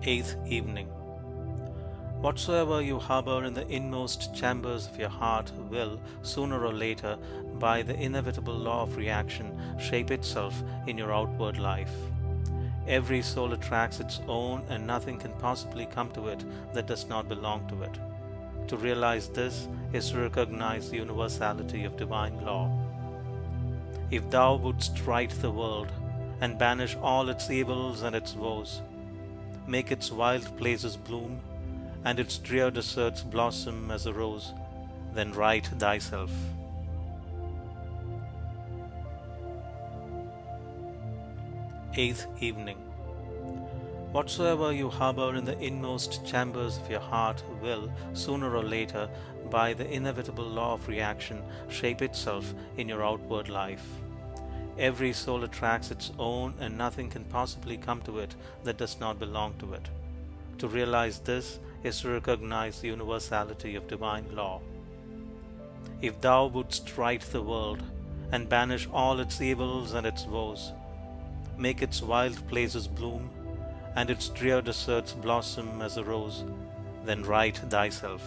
Eighth Evening. Whatsoever you harbor in the inmost chambers of your heart will, sooner or later, by the inevitable law of reaction, shape itself in your outward life. Every soul attracts its own, and nothing can possibly come to it that does not belong to it. To realize this is to recognize the universality of divine law. If thou wouldst right the world, and banish all its evils and its woes, make its wild places bloom, and its drear deserts blossom as a rose, then right thyself. Eighth Evening. Whatsoever you harbor in the inmost chambers of your heart will, sooner or later, by the inevitable law of reaction, shape itself in your outward life. Every soul attracts its own, and nothing can possibly come to it that does not belong to it. To realize this is to recognize the universality of divine law. If thou wouldst right the world, and banish all its evils and its woes, make its wild places bloom, and its drear deserts blossom as a rose, then right thyself.